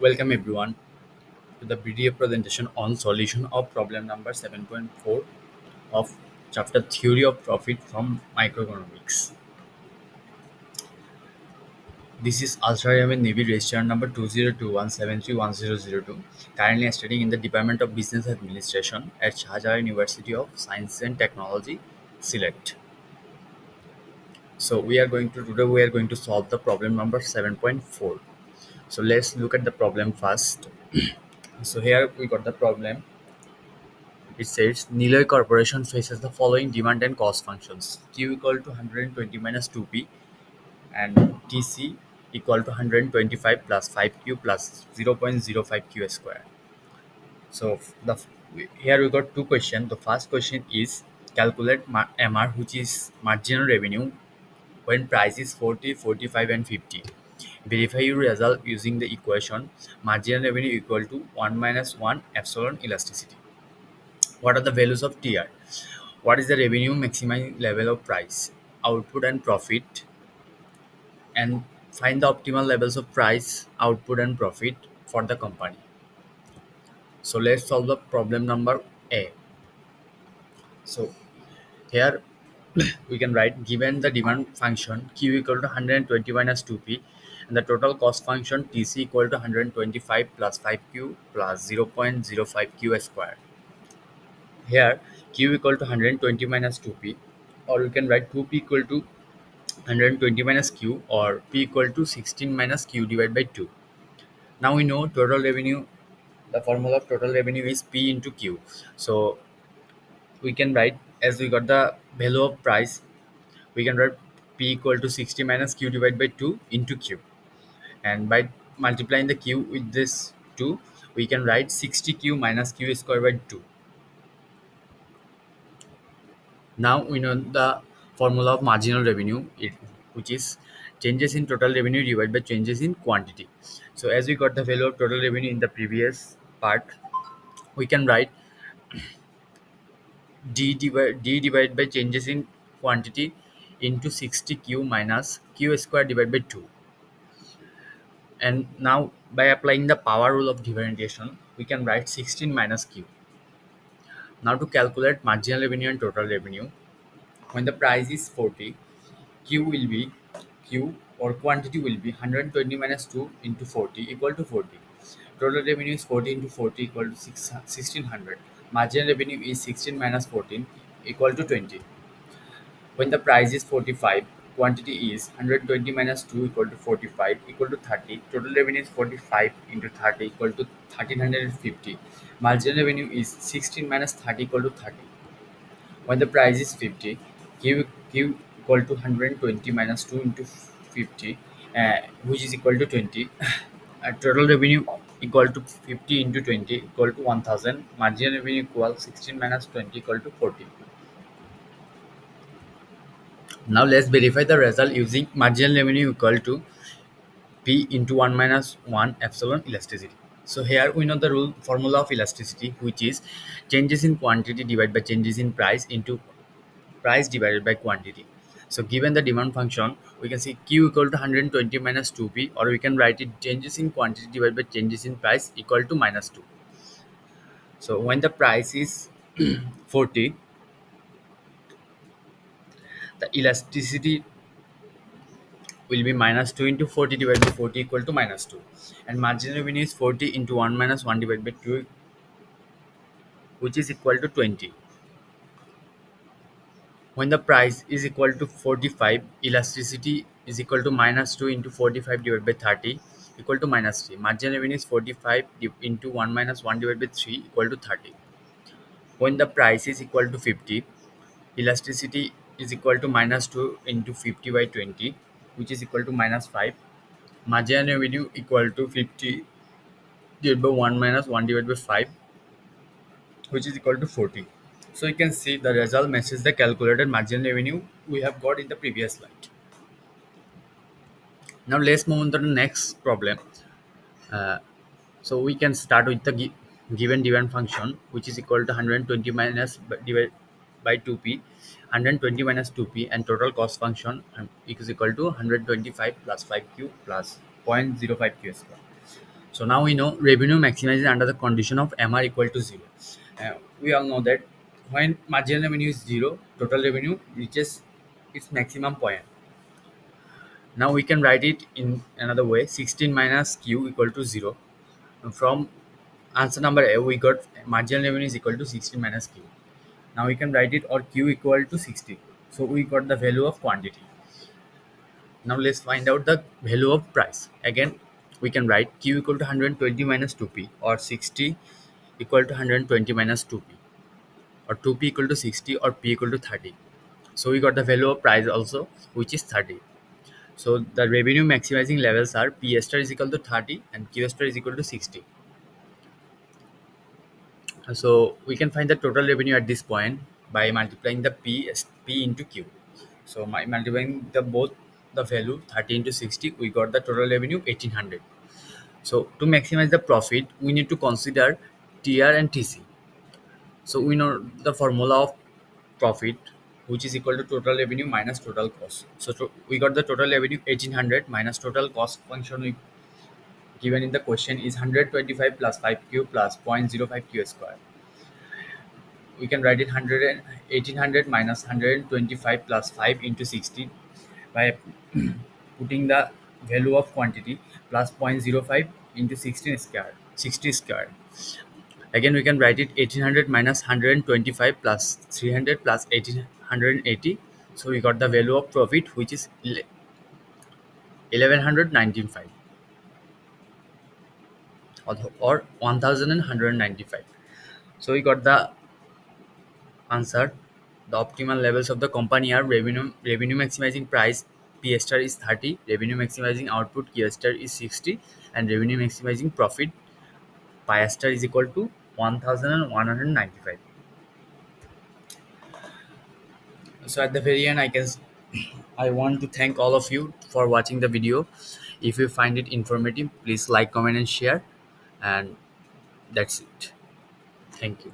Welcome everyone to the video presentation on solution of problem number 7.4 of chapter Theory of Profit from Microeconomics. This is Ultra Navy register number 2021731002, currently studying in the Department of Business Administration at Shahjahan University of Science and Technology, Select. So today we are going to solve the problem number 7.4. So let's look at the problem first. So here we got the problem. It says Niloy Corporation faces the following demand and cost functions: Q equal to 120 minus 2P and TC equal to 125 plus 5Q plus 0.05Q square. So here we got two questions. The first question is calculate MR, which is marginal revenue when price is 40, 45 and 50. Verify your result using the equation marginal revenue equal to 1 minus 1 epsilon elasticity. What are the values of TR? What is the revenue maximum level of price, output and profit, and find the optimal levels of price, output and profit for the company. So let's solve the problem number A. So here we can write given the demand function Q equal to 120 minus 2P and the total cost function TC equal to 125 plus 5Q plus 0.05Q square. Here Q equal to 120 minus 2P, or we can write 2P equal to 120 minus Q, or P equal to 16 minus Q divided by 2. Now we know total revenue, the formula of total revenue is P into Q. So we can write, as we got the value of price, we can write P equal to 60 minus Q divided by 2 into Q. And by multiplying the Q with this 2, we can write 60Q minus Q square by 2. Now we know the formula of marginal revenue, which is changes in total revenue divided by changes in quantity. So as we got the value of total revenue in the previous part, we can write D divided by changes in quantity into 60Q minus Q square divided by 2. And now by applying the power rule of differentiation, we can write 16 minus Q. Now to calculate marginal revenue and total revenue, when the price is 40, Q will be Q, or quantity will be 120 minus 2 into 40 equal to 40. Total revenue is 40 into 40 equal to 1600. Marginal revenue is 16 minus 14 equal to 20. When the price is 45, quantity is 120 minus 2 equal to 45 equal to 30. Total revenue is 45 into 30 equal to 1350. Marginal revenue is 16 minus 30 equal to 30. When the price is 50, Q equal to 120 minus 2 into 50, which is equal to 20. Total revenue equal to 50 into 20 equal to 1000. Marginal revenue equal 16 minus 20 equal to 40. Now let's verify the result using marginal revenue equal to P into 1 minus 1 epsilon elasticity. So here we know the rule formula of elasticity, which is changes in quantity divided by changes in price into price divided by quantity. So given the demand function, we can see Q equal to 120 minus 2P, or we can write it changes in quantity divided by changes in price equal to minus 2. So when the price is 40, the elasticity will be minus 2 into 40 divided by 40 equal to minus 2. And marginal revenue is 40 into 1 minus 1 divided by 2, which is equal to 20. When the price is equal to 45, elasticity is equal to minus 2 into 45 divided by 30 equal to minus 3. Marginal revenue is 45 into 1 minus 1 divided by 3 equal to 30. When the price is equal to 50, elasticity is equal to minus 2 into 50 by 20, which is equal to minus 5. Marginal revenue equal to 50 divided by 1 minus 1 divided by 5, which is equal to 40. So you can see the result matches the calculated marginal revenue we have got in the previous slide. Now let's move on to the next problem. Uh, so we can start with the given demand function, which is equal to 120 minus divide. by 2p, 120 minus 2p, and total cost function is equal to 125 plus 5q plus 0.05q square. So now we know revenue maximizes under the condition of MR equal to 0. We all know that when marginal revenue is 0, total revenue reaches its maximum point. Now we can write it in another way: 16 minus q equal to 0. From answer number A, we got marginal revenue is equal to 16 minus q. Now we can write it or q equal to 60. So we got the value of quantity. Now let's find out the value of price. Again, we can write q equal to 120 minus 2p, or 60 equal to 120 minus 2p, or 2p equal to 60, or p equal to 30. So we got the value of price also, which is 30. So the revenue maximizing levels are p star is equal to 30 and q star is equal to 60. So we can find the total revenue at this point by multiplying the p into q. So by multiplying the both the value 30 into 60, we got the total revenue 1800. So to maximize the profit, we need to consider TR and TC. So we know the formula of profit, which is equal to total revenue minus total cost. So we got the total revenue 1800 minus total cost function given in the question is 125 plus 5q plus 0.05q square. We can write it 1800 minus 125 plus 5 into 60 by putting the value of quantity plus 0.05 into 16 square, 60 square. Again, we can write it 1800 minus 125 plus 300 plus 1880. So we got the value of profit, which is 1195, or 1195. So we got the answer. The optimal levels of the company are revenue maximizing price P star is 30, revenue maximizing output Q star is 60, and revenue maximizing profit Pi star is equal to 1195. So at the very end, I want to thank all of you for watching the video. If you find it informative, please like, comment, and share. And that's it. Thank you.